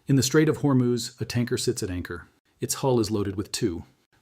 In the Strait of Hormuz, a tanker sits at anchor. Its hull is loaded with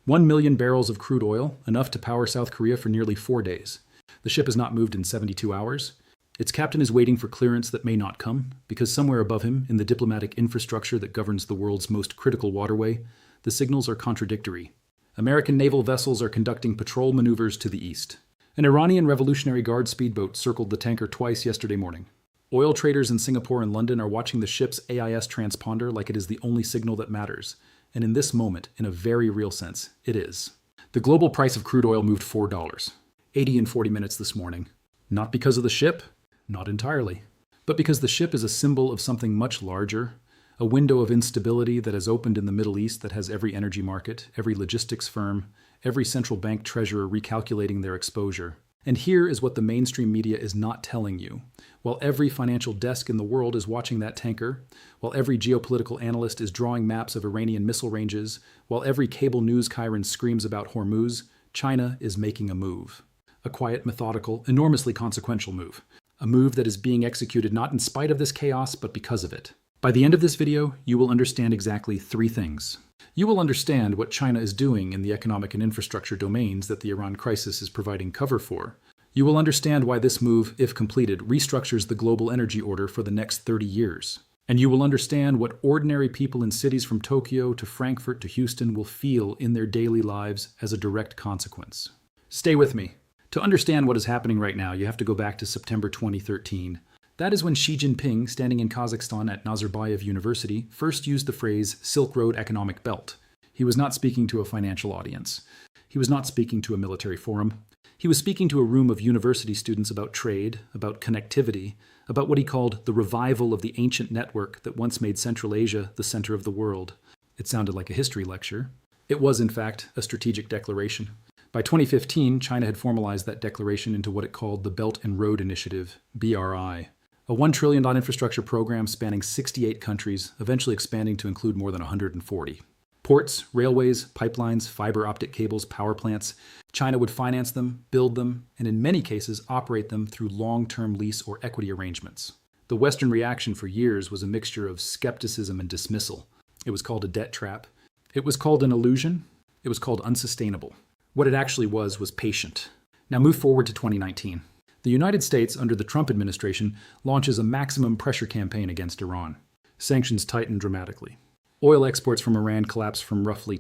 1 million barrels of crude oil, enough to power South Korea for nearly 4 days. The ship has not moved in 72 hours. Its captain is waiting for clearance that may not come, because somewhere above him, in the diplomatic infrastructure that governs the world's most critical waterway, the signals are contradictory. American naval vessels are conducting patrol maneuvers to the east. An Iranian Revolutionary Guard speedboat circled the tanker twice yesterday morning. Oil traders in Singapore and London are watching the ship's AIS transponder like it is the only signal that matters. And in this moment, in a very real sense, it is. The global price of crude oil moved $4, 80 in 40 minutes this morning. Not because of the ship, not entirely, but because the ship is a symbol of something much larger, a window of instability that has opened in the Middle East that has every energy market, every logistics firm, every central bank treasurer recalculating their exposure. And here is what the mainstream media is not telling you. While every financial desk in the world is watching that tanker, while every geopolitical analyst is drawing maps of Iranian missile ranges, while every cable news chyron screams about Hormuz, China is making a move. A quiet, methodical, enormously consequential move. A move that is being executed not in spite of this chaos, but because of it. By the end of this video, you will understand exactly 3 things. You will understand what China is doing in the economic and infrastructure domains that the Iran crisis is providing cover for. You will understand why this move, if completed, restructures the global energy order for the next 30 years. And you will understand what ordinary people in cities from Tokyo to Frankfurt to Houston will feel in their daily lives as a direct consequence. Stay with me. To understand what is happening right now, you have to go back to September 2013. That is when Xi Jinping, standing in Kazakhstan at Nazarbayev University, first used the phrase Silk Road Economic Belt. He was not speaking to a financial audience. He was not speaking to a military forum. He was speaking to a room of university students about trade, about connectivity, about what he called the revival of the ancient network that once made Central Asia the center of the world. It sounded like a history lecture. It was, in fact, a strategic declaration. By 2015, China had formalized that declaration into what it called the Belt and Road Initiative, BRI. A $1 trillion infrastructure program spanning 68 countries, eventually expanding to include more than 140. Ports, railways, pipelines, fiber optic cables, power plants. China would finance them, build them, and in many cases operate them through long-term lease or equity arrangements. The Western reaction for years was a mixture of skepticism and dismissal. It was called a debt trap. It was called an illusion. It was called unsustainable. What it actually was patient. Now move forward to 2019. The United States, under the Trump administration, launches a maximum pressure campaign against Iran. Sanctions tighten dramatically. Oil exports from Iran collapse from roughly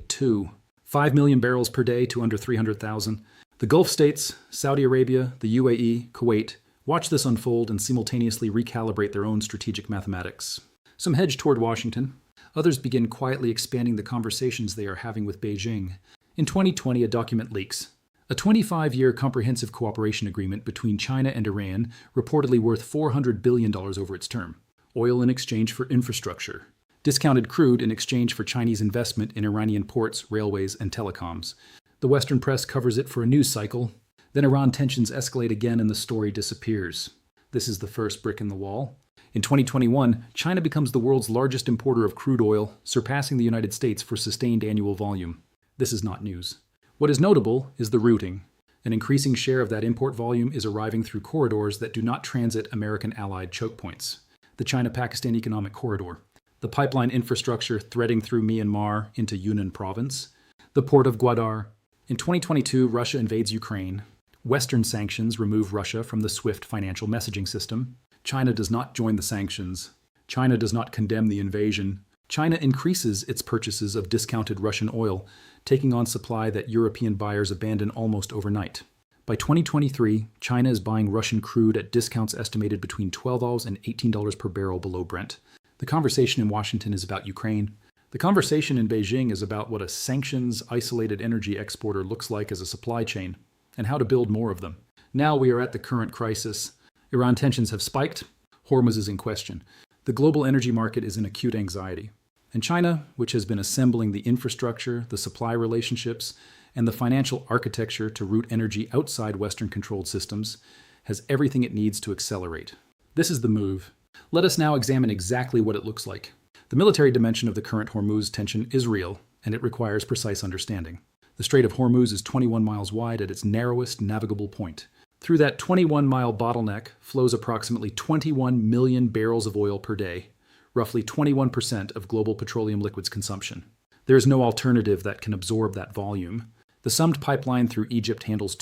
5 million barrels per day to under 300,000. The Gulf states, Saudi Arabia, the UAE, Kuwait, watch this unfold and simultaneously recalibrate their own strategic mathematics. Some hedge toward Washington. Others begin quietly expanding the conversations they are having with Beijing. In 2020, a document leaks. A 25-year comprehensive cooperation agreement between China and Iran, reportedly worth $400 billion over its term. Oil in exchange for infrastructure. Discounted crude in exchange for Chinese investment in Iranian ports, railways, and telecoms. The Western press covers it for a news cycle. Then Iran tensions escalate again and the story disappears. This is the first brick in the wall. In 2021, China becomes the world's largest importer of crude oil, surpassing the United States for sustained annual volume. This is not news. What is notable is the routing. An increasing share of that import volume is arriving through corridors that do not transit American allied choke points. The China-Pakistan Economic Corridor. The pipeline infrastructure threading through Myanmar into Yunnan province. The port of Gwadar. In 2022, Russia invades Ukraine. Western sanctions remove Russia from the SWIFT financial messaging system. China does not join the sanctions. China does not condemn the invasion. China increases its purchases of discounted Russian oil, taking on supply that European buyers abandon almost overnight. By 2023, China is buying Russian crude at discounts estimated between $12 and $18 per barrel below Brent. The conversation in Washington is about Ukraine. The conversation in Beijing is about what a sanctions isolated energy exporter looks like as a supply chain, and how to build more of them. Now we are at the current crisis. Iran tensions have spiked. Hormuz is in question. The global energy market is in acute anxiety. And China, which has been assembling the infrastructure, the supply relationships, and the financial architecture to route energy outside Western-controlled systems, has everything it needs to accelerate. This is the move. Let us now examine exactly what it looks like. The military dimension of the current Hormuz tension is real, and it requires precise understanding. The Strait of Hormuz is 21 miles wide at its narrowest navigable point. Through that 21-mile bottleneck flows approximately 21 million barrels of oil per day, roughly 21% of global petroleum liquids consumption. There is no alternative that can absorb that volume. The summed pipeline through Egypt handles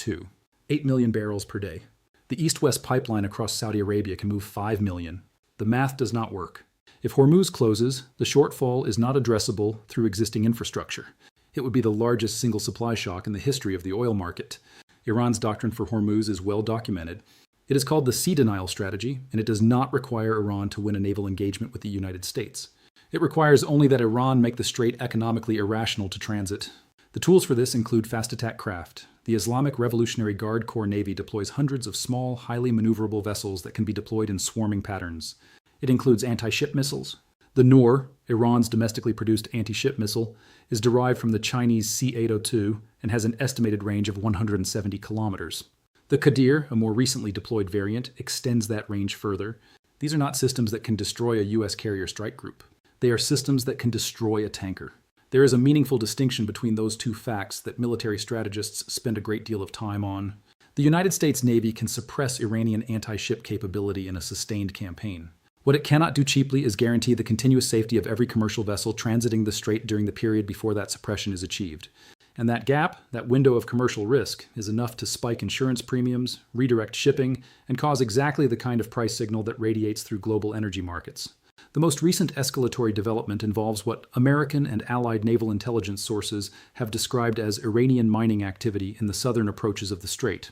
8 million barrels per day. The east-west pipeline across Saudi Arabia can move 5 million. The math does not work. If Hormuz closes, the shortfall is not addressable through existing infrastructure. It would be the largest single supply shock in the history of the oil market. Iran's doctrine for Hormuz is well documented. It is called the sea denial strategy, and it does not require Iran to win a naval engagement with the United States. It requires only that Iran make the strait economically irrational to transit. The tools for this include fast attack craft. The Islamic Revolutionary Guard Corps Navy deploys hundreds of small, highly maneuverable vessels that can be deployed in swarming patterns. It includes anti-ship missiles. The Noor, Iran's domestically produced anti-ship missile, is derived from the Chinese C-802 and has an estimated range of 170 kilometers. The Qadir, a more recently deployed variant, extends that range further. These are not systems that can destroy a U.S. carrier strike group. They are systems that can destroy a tanker. There is a meaningful distinction between those two facts that military strategists spend a great deal of time on. The United States Navy can suppress Iranian anti-ship capability in a sustained campaign. What it cannot do cheaply is guarantee the continuous safety of every commercial vessel transiting the strait during the period before that suppression is achieved. And that gap, that window of commercial risk, is enough to spike insurance premiums, redirect shipping, and cause exactly the kind of price signal that radiates through global energy markets. The most recent escalatory development involves what American and Allied naval intelligence sources have described as Iranian mining activity in the southern approaches of the strait.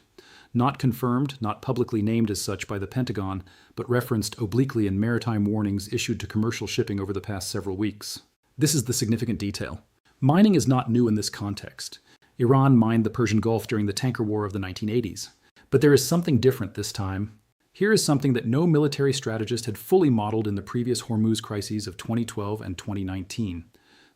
Not confirmed, not publicly named as such by the Pentagon, but referenced obliquely in maritime warnings issued to commercial shipping over the past several weeks. This is the significant detail. Mining is not new in this context. Iran mined the Persian Gulf during the tanker war of the 1980s. But there is something different this time. Here is something that no military strategist had fully modeled in the previous Hormuz crises of 2012 and 2019.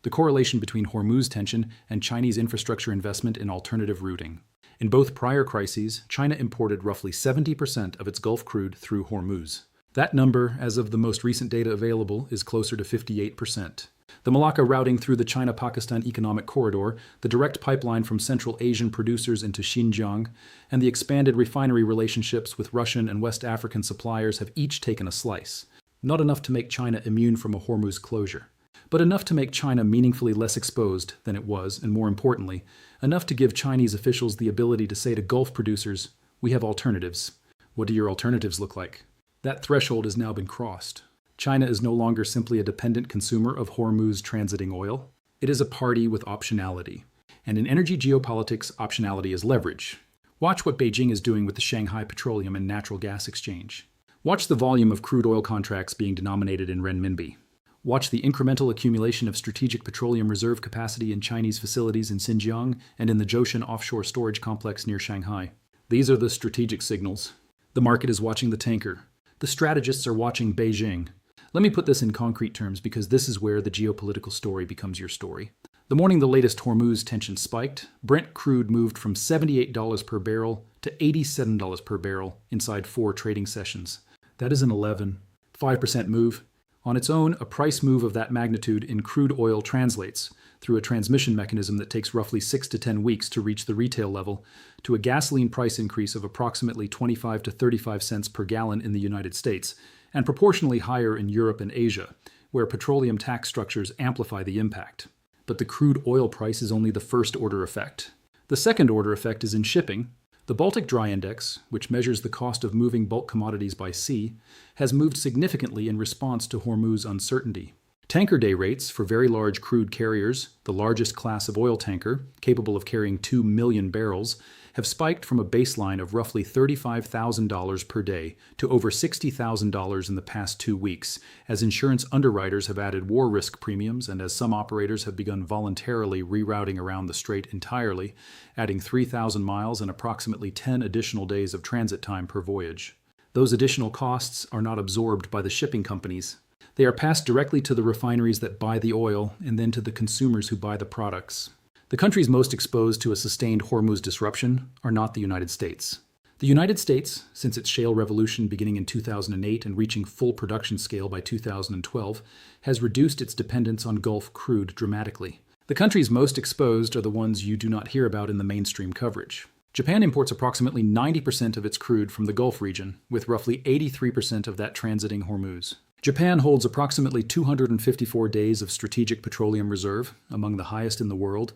The correlation between Hormuz tension and Chinese infrastructure investment in alternative routing. In both prior crises, China imported roughly 70% of its Gulf crude through Hormuz. That number, as of the most recent data available, is closer to 58%. The Malacca routing through the China-Pakistan Economic Corridor, the direct pipeline from Central Asian producers into Xinjiang, and the expanded refinery relationships with Russian and West African suppliers have each taken a slice. Not enough to make China immune from a Hormuz closure, but enough to make China meaningfully less exposed than it was, and more importantly, enough to give Chinese officials the ability to say to Gulf producers, "We have alternatives. What do your alternatives look like?" That threshold has now been crossed. China is no longer simply a dependent consumer of Hormuz transiting oil. It is a party with optionality. And in energy geopolitics, optionality is leverage. Watch what Beijing is doing with the Shanghai Petroleum and Natural Gas Exchange. Watch the volume of crude oil contracts being denominated in renminbi. Watch the incremental accumulation of strategic petroleum reserve capacity in Chinese facilities in Xinjiang and in the Zhoushan offshore storage complex near Shanghai. These are the strategic signals. The market is watching the tanker. The strategists are watching Beijing. Let me put this in concrete terms because this is where the geopolitical story becomes your story. The morning the latest Hormuz tension spiked, Brent crude moved from $78 per barrel to $87 per barrel inside 4 trading sessions. That is an 5% move. On its own, a price move of that magnitude in crude oil translates, through a transmission mechanism that takes roughly 6 to 10 weeks to reach the retail level, to a gasoline price increase of approximately 25 to 35 cents per gallon in the United States, and proportionally higher in Europe and Asia, where petroleum tax structures amplify the impact. But the crude oil price is only the first-order effect. The second-order effect is in shipping. The Baltic Dry Index, which measures the cost of moving bulk commodities by sea, has moved significantly in response to Hormuz uncertainty. Tanker day rates for very large crude carriers, the largest class of oil tanker, capable of carrying 2 million barrels, have spiked from a baseline of roughly $35,000 per day to over $60,000 in the past 2 weeks, as insurance underwriters have added war risk premiums and as some operators have begun voluntarily rerouting around the strait entirely, adding 3,000 miles and approximately 10 additional days of transit time per voyage. Those additional costs are not absorbed by the shipping companies. They are passed directly to the refineries that buy the oil and then to the consumers who buy the products. The countries most exposed to a sustained Hormuz disruption are not the United States. The United States, since its shale revolution beginning in 2008 and reaching full production scale by 2012, has reduced its dependence on Gulf crude dramatically. The countries most exposed are the ones you do not hear about in the mainstream coverage. Japan imports approximately 90% of its crude from the Gulf region, with roughly 83% of that transiting Hormuz. Japan holds approximately 254 days of strategic petroleum reserve, among the highest in the world,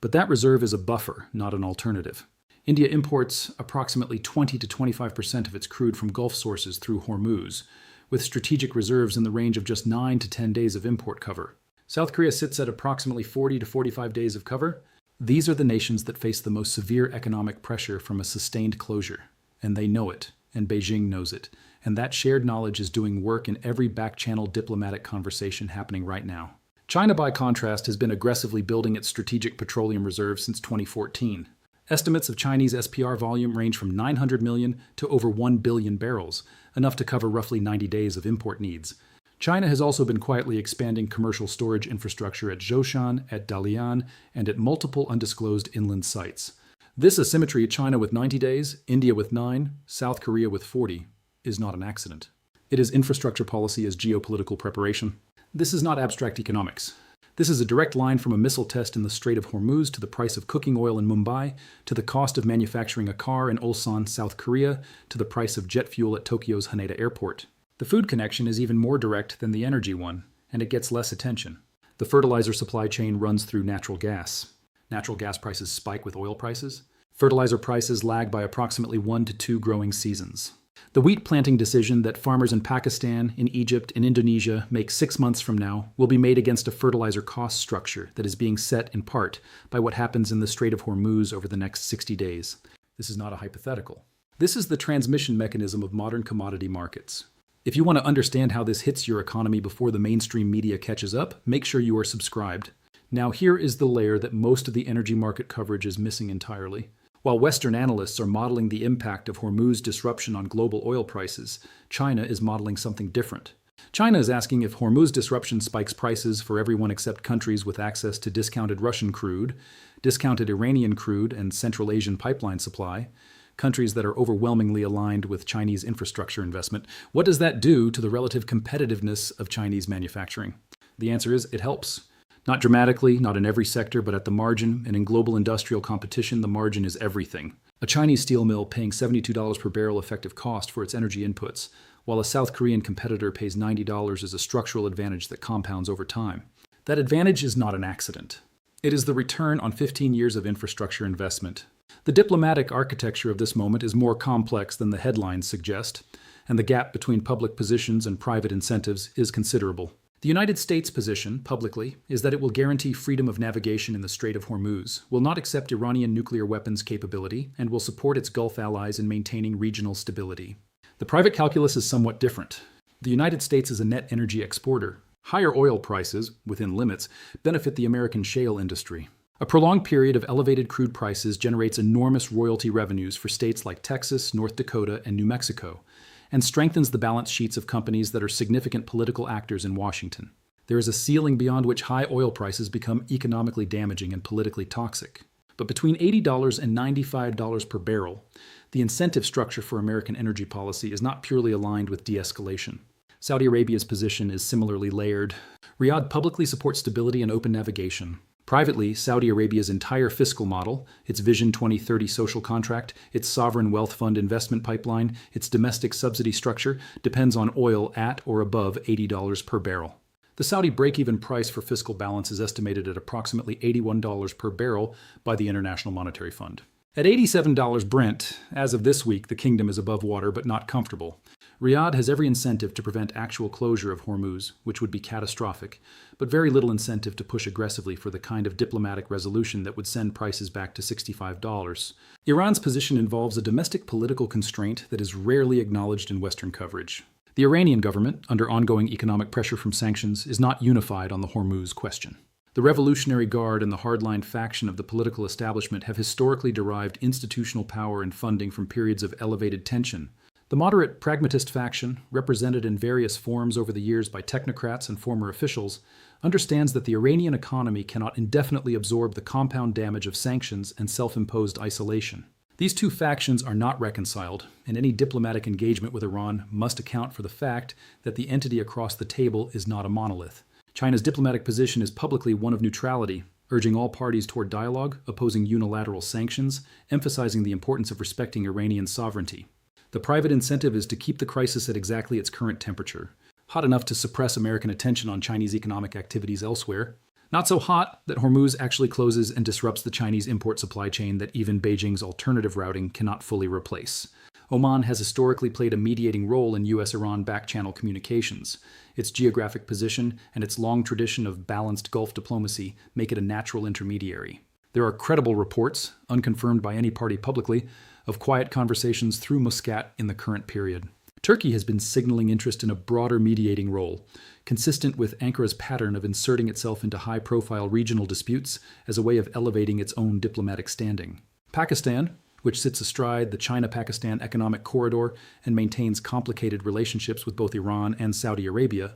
but that reserve is a buffer, not an alternative. India imports approximately 20 to 25% of its crude from Gulf sources through Hormuz, with strategic reserves in the range of just 9 to 10 days of import cover. South Korea sits at approximately 40 to 45 days of cover. These are the nations that face the most severe economic pressure from a sustained closure, and they know it, and Beijing knows it, and that shared knowledge is doing work in every back-channel diplomatic conversation happening right now. China, by contrast, has been aggressively building its strategic petroleum reserve since 2014. Estimates of Chinese SPR volume range from 900 million to over 1 billion barrels, enough to cover roughly 90 days of import needs. China has also been quietly expanding commercial storage infrastructure at Zhoushan, at Dalian, and at multiple undisclosed inland sites. This asymmetry, China with 90 days, India with 9, South Korea with 40, is not an accident. It is infrastructure policy as geopolitical preparation. This is not abstract economics. This is a direct line from a missile test in the Strait of Hormuz to the price of cooking oil in Mumbai, to the cost of manufacturing a car in Ulsan, South Korea, to the price of jet fuel at Tokyo's Haneda Airport. The food connection is even more direct than the energy one, and it gets less attention. The fertilizer supply chain runs through natural gas. Natural gas prices spike with oil prices. Fertilizer prices lag by approximately 1 to 2 growing seasons. The wheat planting decision that farmers in Pakistan, in Egypt, and Indonesia make 6 months from now will be made against a fertilizer cost structure that is being set in part by what happens in the Strait of Hormuz over the next 60 days. This is not a hypothetical. This is the transmission mechanism of modern commodity markets. If you want to understand how this hits your economy before the mainstream media catches up, make sure you are subscribed. Now here is the layer that most of the energy market coverage is missing entirely. While Western analysts are modeling the impact of Hormuz disruption on global oil prices, China is modeling something different. China is asking if Hormuz disruption spikes prices for everyone except countries with access to discounted Russian crude, discounted Iranian crude and Central Asian pipeline supply, countries that are overwhelmingly aligned with Chinese infrastructure investment. What does that do to the relative competitiveness of Chinese manufacturing? The answer is it helps. Not dramatically, not in every sector, but at the margin, and in global industrial competition, the margin is everything. A Chinese steel mill paying $72 per barrel effective cost for its energy inputs, while a South Korean competitor pays $90 is a structural advantage that compounds over time. That advantage is not an accident. It is the return on 15 years of infrastructure investment. The diplomatic architecture of this moment is more complex than the headlines suggest, and the gap between public positions and private incentives is considerable. The United States' position, publicly, is that it will guarantee freedom of navigation in the Strait of Hormuz, will not accept Iranian nuclear weapons capability, and will support its Gulf allies in maintaining regional stability. The private calculus is somewhat different. The United States is a net energy exporter. Higher oil prices, within limits, benefit the American shale industry. A prolonged period of elevated crude prices generates enormous royalty revenues for states like Texas, North Dakota, and New Mexico, and strengthens the balance sheets of companies that are significant political actors in Washington. There is a ceiling beyond which high oil prices become economically damaging and politically toxic. But between $80 and $95 per barrel, the incentive structure for American energy policy is not purely aligned with de-escalation. Saudi Arabia's position is similarly layered. Riyadh publicly supports stability and open navigation. Privately, Saudi Arabia's entire fiscal model, its Vision 2030 social contract, its sovereign wealth fund investment pipeline, its domestic subsidy structure, depends on oil at or above $80 per barrel. The Saudi break-even price for fiscal balance is estimated at approximately $81 per barrel by the International Monetary Fund. At $87 Brent, as of this week, the kingdom is above water but not comfortable. Riyadh has every incentive to prevent actual closure of Hormuz, which would be catastrophic, but very little incentive to push aggressively for the kind of diplomatic resolution that would send prices back to $65. Iran's position involves a domestic political constraint that is rarely acknowledged in Western coverage. The Iranian government, under ongoing economic pressure from sanctions, is not unified on the Hormuz question. The Revolutionary Guard and the hardline faction of the political establishment have historically derived institutional power and funding from periods of elevated tension. The moderate pragmatist faction, represented in various forms over the years by technocrats and former officials, understands that the Iranian economy cannot indefinitely absorb the compound damage of sanctions and self-imposed isolation. These two factions are not reconciled, and any diplomatic engagement with Iran must account for the fact that the entity across the table is not a monolith. China's diplomatic position is publicly one of neutrality, urging all parties toward dialogue, opposing unilateral sanctions, emphasizing the importance of respecting Iranian sovereignty. The private incentive is to keep the crisis at exactly its current temperature. hot enough to suppress American attention on Chinese economic activities elsewhere. Not so hot that Hormuz actually closes and disrupts the Chinese import supply chain that even Beijing's alternative routing cannot fully replace. Oman has historically played a mediating role in U.S.-Iran back-channel communications. Its geographic position and its long tradition of balanced Gulf diplomacy make it a natural intermediary. There are credible reports, unconfirmed by any party publicly, of quiet conversations through Muscat in the current period. Turkey has been signaling interest in a broader mediating role, consistent with Ankara's pattern of inserting itself into high-profile regional disputes as a way of elevating its own diplomatic standing. Pakistan, which sits astride the China-Pakistan economic corridor and maintains complicated relationships with both Iran and Saudi Arabia,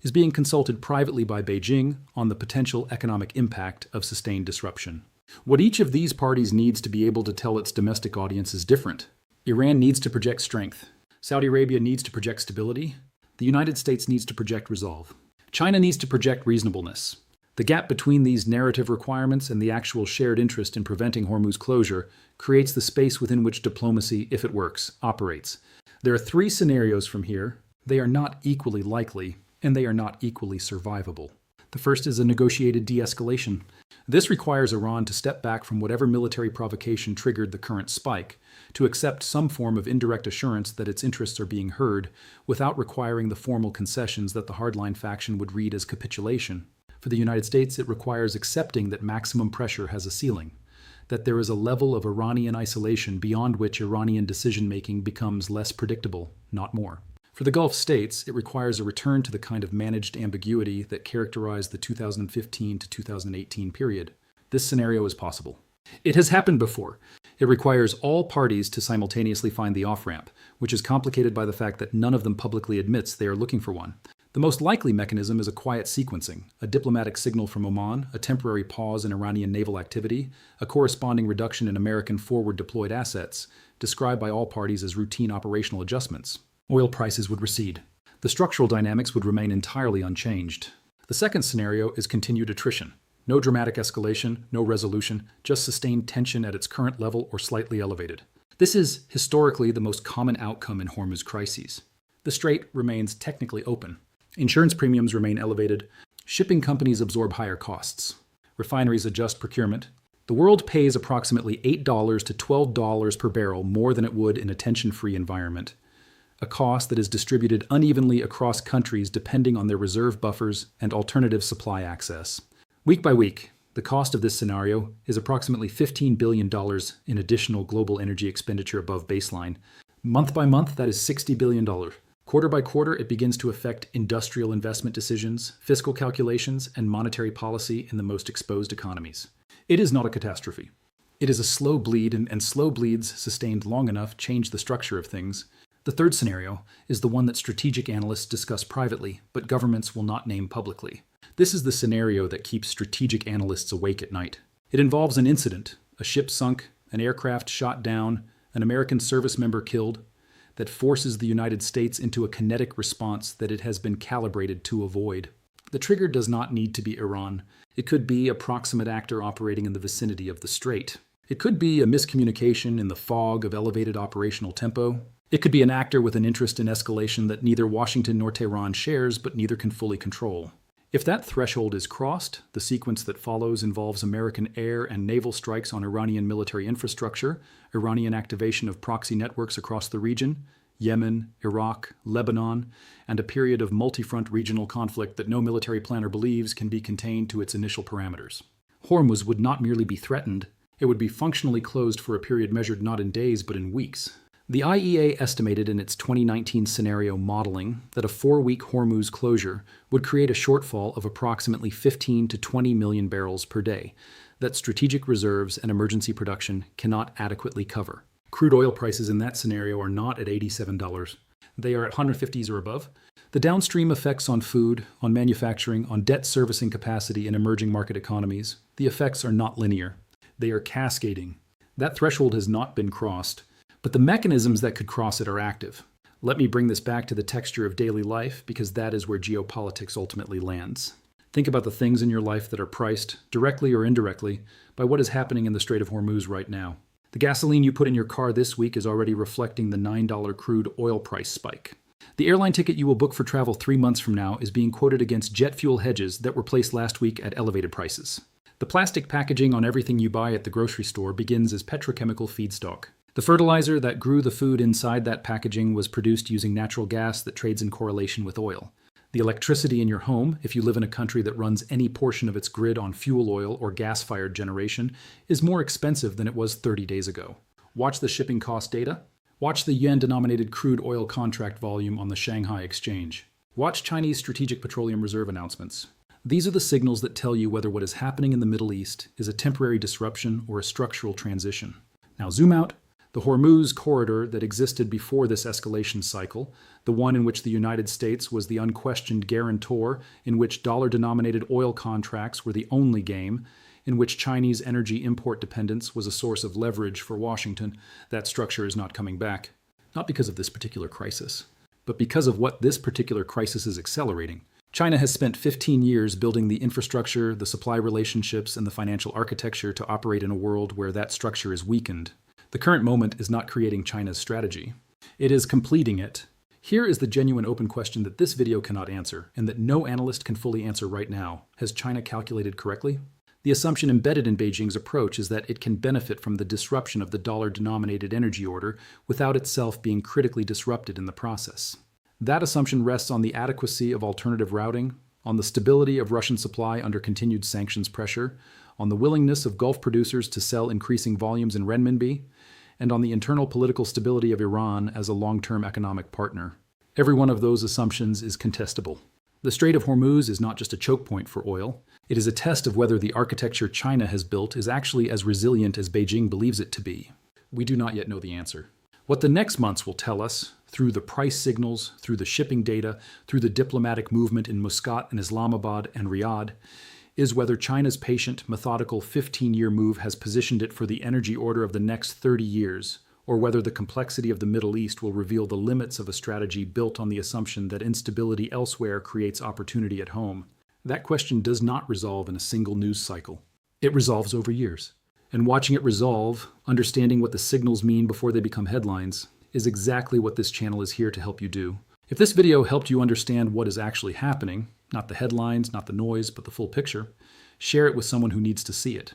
is being consulted privately by Beijing on the potential economic impact of sustained disruption. What each of these parties needs to be able to tell its domestic audience is different. Iran needs to project strength. Saudi Arabia needs to project stability. The United States needs to project resolve. China needs to project reasonableness. The gap between these narrative requirements and the actual shared interest in preventing Hormuz closure creates the space within which diplomacy, if it works, operates. There are three scenarios from here. They are not equally likely, and they are not equally survivable. The first is a negotiated de-escalation. This requires Iran to step back from whatever military provocation triggered the current spike, to accept some form of indirect assurance that its interests are being heard, without requiring the formal concessions that the hardline faction would read as capitulation. For the United States, it requires accepting that maximum pressure has a ceiling, that there is a level of Iranian isolation beyond which Iranian decision-making becomes less predictable, not more. For the Gulf states, it requires a return to the kind of managed ambiguity that characterized the 2015 to 2018 period. This scenario is possible. It has happened before. It requires all parties to simultaneously find the off-ramp, which is complicated by the fact that none of them publicly admits they are looking for one. The most likely mechanism is a quiet sequencing, a diplomatic signal from Oman, a temporary pause in Iranian naval activity, a corresponding reduction in American forward-deployed assets, described by all parties as routine operational adjustments. Oil prices would recede. The structural dynamics would remain entirely unchanged. The second scenario is continued attrition. No dramatic escalation, no resolution, just sustained tension at its current level or slightly elevated. This is, historically, the most common outcome in Hormuz crises. The strait remains technically open. Insurance premiums remain elevated. Shipping companies absorb higher costs. Refineries adjust procurement. The world pays approximately $8 to $12 per barrel more than it would in a tension-free environment, a cost that is distributed unevenly across countries depending on their reserve buffers and alternative supply access. Week by week, the cost of this scenario is approximately $15 billion in additional global energy expenditure above baseline. Month by month, that is $60 billion. Quarter by quarter, it begins to affect industrial investment decisions, fiscal calculations, and monetary policy in the most exposed economies. It is not a catastrophe. It is a slow bleed, and slow bleeds sustained long enough change the structure of things. The third scenario is the one that strategic analysts discuss privately, but governments will not name publicly. This is the scenario that keeps strategic analysts awake at night. It involves an incident, a ship sunk, an aircraft shot down, an American service member killed, that forces the United States into a kinetic response that it has been calibrated to avoid. The trigger does not need to be Iran. It could be a proximate actor operating in the vicinity of the strait. It could be a miscommunication in the fog of elevated operational tempo. It could be an actor with an interest in escalation that neither Washington nor Tehran shares, but neither can fully control. If that threshold is crossed, the sequence that follows involves American air and naval strikes on Iranian military infrastructure, Iranian activation of proxy networks across the region, Yemen, Iraq, Lebanon, and a period of multi-front regional conflict that no military planner believes can be contained to its initial parameters. Hormuz would not merely be threatened, it would be functionally closed for a period measured not in days but in weeks. The IEA estimated in its 2019 scenario modeling that a 4-week Hormuz closure would create a shortfall of approximately 15 to 20 million barrels per day that strategic reserves and emergency production cannot adequately cover. Crude oil prices in that scenario are not at $87. They are at 150s or above. The downstream effects on food, on manufacturing, on debt servicing capacity in emerging market economies, the effects are not linear. They are cascading. That threshold has not been crossed. But the mechanisms that could cross it are active. Let me bring this back to the texture of daily life, because that is where geopolitics ultimately lands. Think about the things in your life that are priced, directly or indirectly, by what is happening in the Strait of Hormuz right now. The gasoline you put in your car this week is already reflecting the $9 crude oil price spike. The airline ticket you will book for travel 3 months from now is being quoted against jet fuel hedges that were placed last week at elevated prices. The plastic packaging on everything you buy at the grocery store begins as petrochemical feedstock. The fertilizer that grew the food inside that packaging was produced using natural gas that trades in correlation with oil. The electricity in your home, if you live in a country that runs any portion of its grid on fuel oil or gas-fired generation, is more expensive than it was 30 days ago. Watch the shipping cost data. Watch the yuan-denominated crude oil contract volume on the Shanghai Exchange. Watch Chinese Strategic Petroleum Reserve announcements. These are the signals that tell you whether what is happening in the Middle East is a temporary disruption or a structural transition. Now zoom out. The Hormuz corridor that existed before this escalation cycle, the one in which the United States was the unquestioned guarantor, in which dollar-denominated oil contracts were the only game, in which Chinese energy import dependence was a source of leverage for Washington, that structure is not coming back. Not because of this particular crisis, but because of what this particular crisis is accelerating. China has spent 15 years building the infrastructure, the supply relationships, and the financial architecture to operate in a world where that structure is weakened. The current moment is not creating China's strategy. It is completing it. Here is the genuine open question that this video cannot answer, and that no analyst can fully answer right now. Has China calculated correctly? The assumption embedded in Beijing's approach is that it can benefit from the disruption of the dollar-denominated energy order without itself being critically disrupted in the process. That assumption rests on the adequacy of alternative routing, on the stability of Russian supply under continued sanctions pressure, on the willingness of Gulf producers to sell increasing volumes in renminbi, and on the internal political stability of Iran as a long-term economic partner. Every one of those assumptions is contestable. The Strait of Hormuz is not just a choke point for oil. It is a test of whether the architecture China has built is actually as resilient as Beijing believes it to be. We do not yet know the answer. What the next months will tell us, through the price signals, through the shipping data, through the diplomatic movement in Muscat and Islamabad and Riyadh, is whether China's patient, methodical 15-year move has positioned it for the energy order of the next 30 years, or whether the complexity of the Middle East will reveal the limits of a strategy built on the assumption that instability elsewhere creates opportunity at home. That question does not resolve in a single news cycle. It resolves over years. And watching it resolve, understanding what the signals mean before they become headlines, is exactly what this channel is here to help you do. If this video helped you understand what is actually happening, not the headlines, not the noise, but the full picture, share it with someone who needs to see it.